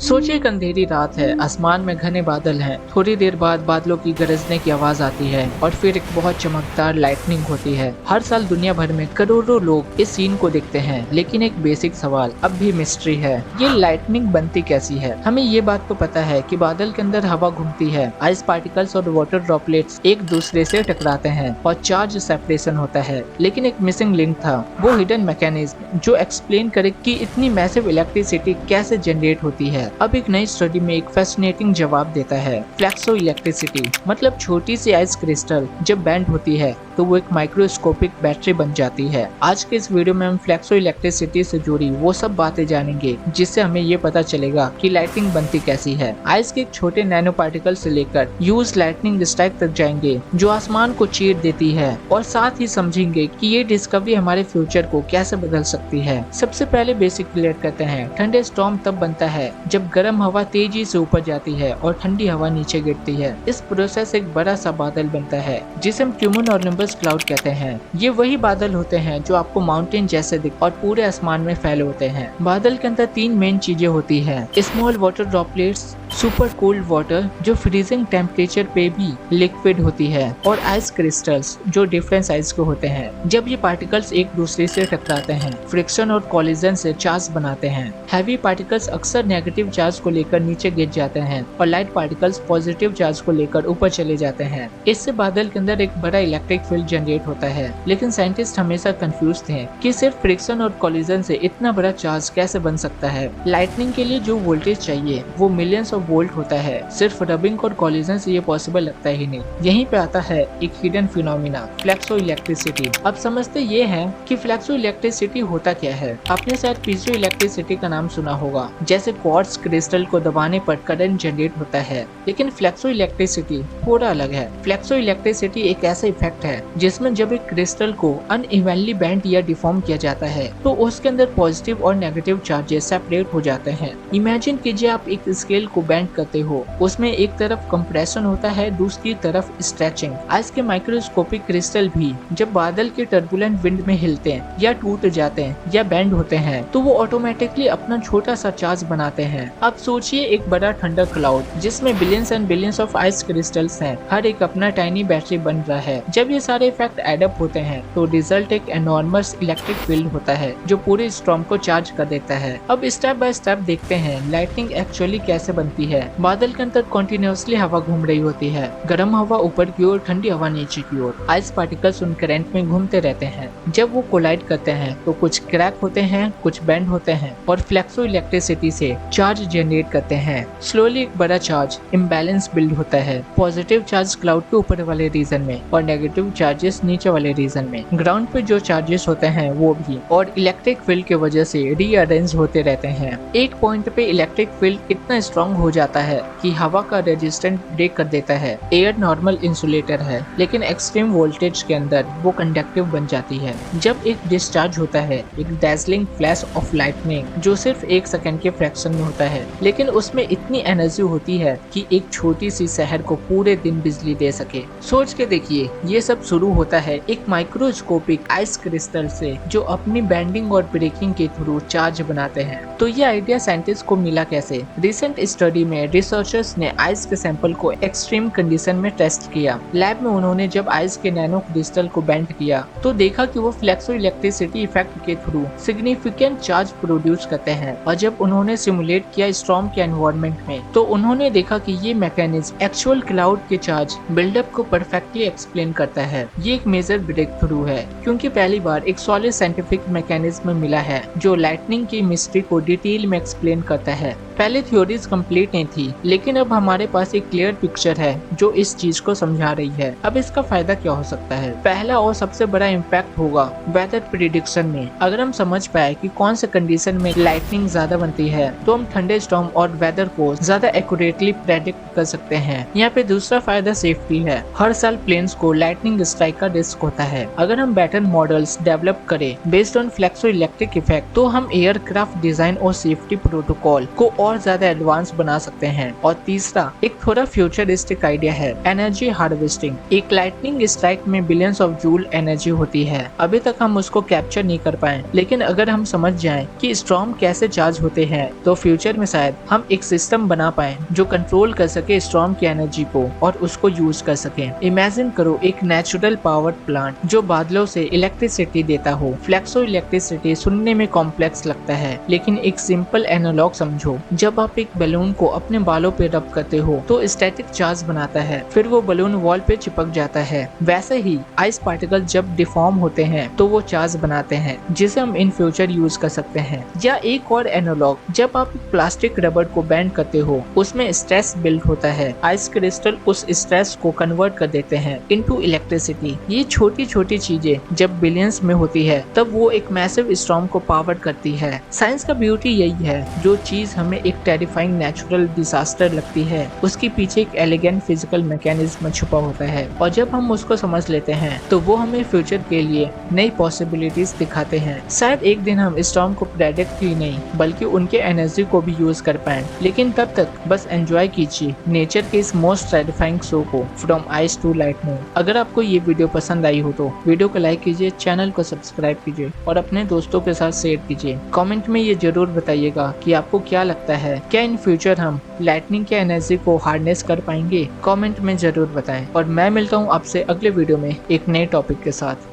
सोचिए एक अंधेरी रात है, आसमान में घने बादल हैं। थोड़ी देर बाद बादलों की गरजने की आवाज आती है और फिर एक बहुत चमकदार लाइटनिंग होती है। हर साल दुनिया भर में करोड़ों लोग इस सीन को देखते हैं, लेकिन एक बेसिक सवाल अब भी मिस्ट्री है, ये लाइटनिंग बनती कैसी है। हमें ये बात तो पता है कि बादल के अंदर हवा घूमती है, आइस पार्टिकल्स और वाटर ड्रॉपलेट्स एक दूसरे से टकराते हैं और चार्ज सेपरेशन होता है, लेकिन एक मिसिंग लिंक था, वो हिडन मैकेनिज्म जो एक्सप्लेन करे कि इतनी मैसिव इलेक्ट्रिसिटी कैसे जनरेट होती है। अब एक नई स्टडी में एक फैसिनेटिंग जवाब देता है, फ्लैक्सो इलेक्ट्रिसिटी मतलब छोटी सी आइस क्रिस्टल जब बैंड होती है तो वो एक माइक्रोस्कोपिक बैटरी बन जाती है। आज के इस वीडियो में हम फ्लैक्सो इलेक्ट्रिसिटी से जुड़ी वो सब बातें जानेंगे जिससे हमें ये पता चलेगा कि लाइटिंग बनती कैसी है। आइस के एक छोटे नैनो पार्टिकल से लेकर यूज लाइटनिंग स्ट्राइक तक जाएंगे जो आसमान को चीर देती है, और साथ ही समझेंगे कि ये डिस्कवरी हमारे फ्यूचर को कैसे बदल सकती है। सबसे पहले बेसिक क्लियर करते हैं, ठंडे स्टॉर्म तब बनता है जब गर्म हवा तेजी से ऊपर जाती है और ठंडी हवा नीचे गिरती है। इस प्रोसेस से एक बड़ा सा बादल बनता है जिसे हम क्यूमुन और निम्बस क्लाउड कहते हैं। ये वही बादल होते हैं जो आपको माउंटेन जैसे दिख और पूरे आसमान में फैले होते हैं। बादल के अंदर तीन मेन चीजें होती है, small water droplets, super cold water जो फ्रीजिंग टेम्परेचर पे भी लिक्विड होती है, और आइस क्रिस्टल्स जो डिफरेंट साइज के होते हैं। जब ये पार्टिकल्स एक दूसरे से टकराते हैं, फ्रिक्शन और कॉलिजन से चार्ज बनाते हैं। हैवी पार्टिकल्स अक्सर नेगेटिव चार्ज को लेकर नीचे गिर जाते हैं और लाइट पार्टिकल्स पॉजिटिव चार्ज को लेकर ऊपर चले जाते हैं। इससे बादल के अंदर एक बड़ा इलेक्ट्रिक फील्ड जनरेट होता है, लेकिन साइंटिस्ट हमेशा कंफ्यूज थे कि सिर्फ फ्रिक्शन और कॉलिजन से इतना बड़ा चार्ज कैसे बन सकता है। लाइटनिंग के लिए जो वोल्टेज चाहिए वो मिलियंस ऑफ वोल्ट होता है, सिर्फ रबिंग और कॉलिजन से ये पॉसिबल लगता ही नहीं। यहीं पे आता है एक हिडन फिनोमिना, फ्लैक्सो इलेक्ट्रिसिटी। अब समझते ये हैं कि फ्लैक्सो इलेक्ट्रिसिटी होता क्या है। आपने शायद पीजो इलेक्ट्रिसिटी का नाम सुना होगा, जैसे क्वार्ट्ज क्रिस्टल को दबाने पर करंट जनरेट होता है, लेकिन फ्लैक्सो इलेक्ट्रिसिटी थोड़ा अलग है। फ्लैक्सो इलेक्ट्रिसिटी एक ऐसा इफेक्ट है जिसमें जब एक क्रिस्टल को अनइवनली बेंड या डिफॉर्म किया जाता है तो उसके अंदर पॉजिटिव और नेगेटिव चार्जेस सेपरेट हो जाते हैं। इमेजिन कीजिए आप एक स्केल को बेंड करते हो, उसमें एक तरफ कंप्रेशन होता है, दूसरी तरफ स्ट्रेचिंग। आइस के माइक्रोस्कोपिक क्रिस्टल भी जब बादल के टर्बुलेंट विंड में हिलते हैं या टूट जाते हैं या बेंड होते हैं तो वो ऑटोमेटिकली अपना छोटा सा चार्ज बनाते हैं। अब सोचिए एक बड़ा ठंडा क्लाउड जिसमें billions and billions of ice crystals हैं, हर एक अपना टाइनी बैटरी बन रहा है। जब ये सारे इफेक्ट एडअप होते हैं तो रिजल्ट एक एनॉर्मस इलेक्ट्रिक फील्ड होता है जो पूरे स्टॉर्म को चार्ज कर देता है। अब स्टेप बाय स्टेप देखते हैं लाइटनिंग एक्चुअली कैसे बनती है। बादल के अंदर कंटिन्यूअसली हवा घूम रही होती है, गर्म हवा ऊपर की ओर, ठंडी हवा नीचे की ओर। आइस पार्टिकल्स उन करंट में घूमते रहते हैं। जब वो कोलाइड करते हैं तो कुछ क्रैक होते हैं, कुछ बेंड होते हैं और फ्लैक्सो इलेक्ट्रिसिटी से चार्ज जनरेट करते हैं। स्लोली एक बड़ा चार्ज इम्बैलेंस बिल्ड होता है, पॉजिटिव चार्ज क्लाउड के ऊपर वाले रीजन में और नेगेटिव चार्जेस नीचे वाले रीजन में। ग्राउंड पे जो चार्जेस होते हैं वो भी, और इलेक्ट्रिक फील्ड की वजह से रीअरेंज होते रहते हैं। एक पॉइंट पे इलेक्ट्रिक फील्ड इतना स्ट्रॉन्ग हो जाता है कि हवा का रेजिस्टेंस ब्रेक कर देता है। एयर नॉर्मल इंसुलेटर है, लेकिन एक्सट्रीम वोल्टेज के अंदर वो कंडक्टिव बन जाती है। जब एक डिस्चार्ज होता है, एक डैज़लिंग फ्लैश ऑफ लाइटनिंग जो सिर्फ एक सेकंड के फ्रैक्शन में होता है, लेकिन उसमें इतनी एनर्जी होती है कि एक छोटी सी शहर को पूरे दिन बिजली दे सके। सोच के देखिए, ये सब शुरू होता है एक माइक्रोस्कोपिक आइस क्रिस्टल से जो अपनी बेंडिंग और ब्रेकिंग के थ्रू चार्ज बनाते हैं। तो ये आइडिया साइंटिस्ट को मिला कैसे? रिसेंट स्टडी में रिसर्चर्स ने आइस के सैंपल को एक्सट्रीम कंडीशन में टेस्ट किया। लैब में उन्होंने जब आइस के नैनो क्रिस्टल को बेंड किया तो देखा कि वो फ्लैक्सो इलेक्ट्रिसिटी इफेक्ट के थ्रू सिग्निफिकेंट चार्ज प्रोड्यूस करते हैं, और जब उन्होंने सिमुलेट किया स्टॉर्म के एनवायरनमेंट में तो उन्होंने देखा कि ये मैकेनिज्म एक्चुअल क्लाउड के चार्ज बिल्डअप को परफेक्टली एक्सप्लेन करता है। ये एक मेजर ब्रेक थ्रू है क्योंकि पहली बार एक सॉलिड साइंटिफिक मैकेनिज्म मिला है जो लाइटनिंग की मिस्ट्री को डिटेल में एक्सप्लेन करता है। पहले थ्योरीज कंप्लीट नहीं थी, लेकिन अब हमारे पास एक क्लियर पिक्चर है जो इस चीज को समझा रही है। अब इसका फायदा क्या हो सकता है? पहला और सबसे बड़ा इम्पैक्ट होगा वेदर प्रिडिक्शन में। अगर हम समझ पाए कि कौन से कंडीशन में लाइटनिंग ज्यादा बनती है तो हम ठंडे स्टॉर्म और वेदर को ज्यादा एक्यूरेटली प्रेडिक्ट कर सकते हैं। यहाँ पे दूसरा फायदा सेफ्टी है। हर साल प्लेन्स को लाइटनिंग स्ट्राइक का रिस्क होता है। अगर हम बेटर मॉडल्स डेवलप करें बेस्ड ऑन फ्लैक्सो इलेक्ट्रिक इफेक्ट तो हम एयरक्राफ्ट डिजाइन और सेफ्टी प्रोटोकॉल को और ज्यादा एडवांस बना सकते हैं। और तीसरा एक थोड़ा फ्यूचरिस्टिक आइडिया है, एनर्जी हार्वेस्टिंग। एक लाइटनिंग स्ट्राइक में बिलियंस ऑफ जूल एनर्जी होती है। अभी तक हम उसको कैप्चर नहीं कर पाए, लेकिन अगर हम समझ जाएं कि स्टॉर्म कैसे चार्ज होते हैं तो फ्यूचर में शायद हम एक सिस्टम बना पाए जो कंट्रोल कर सके स्टॉर्म की एनर्जी को और उसको यूज कर सके। इमेजिन करो एक नेचुरल पावर प्लांट जो बादलों से इलेक्ट्रिसिटी देता हो। फ्लेक्सो इलेक्ट्रिसिटी सुनने में कॉम्प्लेक्स लगता है, लेकिन एक सिंपल एनालॉग समझो। जब आप एक बलून को अपने बालों पे रब करते हो तो स्टैटिक चार्ज बनाता है, फिर वो बलून वॉल पे चिपक जाता है। वैसे ही आइस पार्टिकल जब डिफॉर्म होते हैं तो वो चार्ज बनाते हैं, जिसे हम इन फ्यूचर यूज कर सकते हैं। या एक और एनालॉग, जब आप प्लास्टिक रबर को बेंड करते हो उसमें स्ट्रेस बिल्ड होता है। आइस क्रिस्टल उस स्ट्रेस को कन्वर्ट कर देते हैं इनटू इलेक्ट्रिसिटी। ये छोटी छोटी चीजें जब बिलियंस में होती है तब वो एक मैसिव स्टॉर्म को पावर करती है। साइंस का ब्यूटी यही है, जो चीज हमें एक टेरिफाइंग नेचुरल डिजास्टर लगती है उसके पीछे एक एलिगेंट फिजिकल मैकेनिज्म छुपा होता है, और जब हम उसको समझ लेते हैं तो वो हमें फ्यूचर के लिए नई पॉसिबिलिटीज दिखाते हैं। शायद एक दिन हम स्टॉर्म को प्रेडिक्ट ही नहीं बल्कि उनके एनर्जी को भी यूज कर पाए। लेकिन तब तक बस एंजॉय कीजिए नेचर के इस मोस्ट टेरिफाइंग शो को, फ्रॉम आइस टू लाइटनिंग। अगर आपको ये वीडियो पसंद आई हो तो वीडियो को लाइक कीजिए, चैनल को सब्सक्राइब कीजिए और अपने दोस्तों के साथ शेयर कीजिए। कमेंट में ये जरूर बताइएगा कि आपको क्या लगता है, क्या इन फ्यूचर हम लाइटनिंग की एनर्जी को हार्नेस कर पाएंगे? कमेंट में जरूर बताएं। और मैं मिलता हूँ आपसे अगले वीडियो में एक नए टॉपिक के साथ।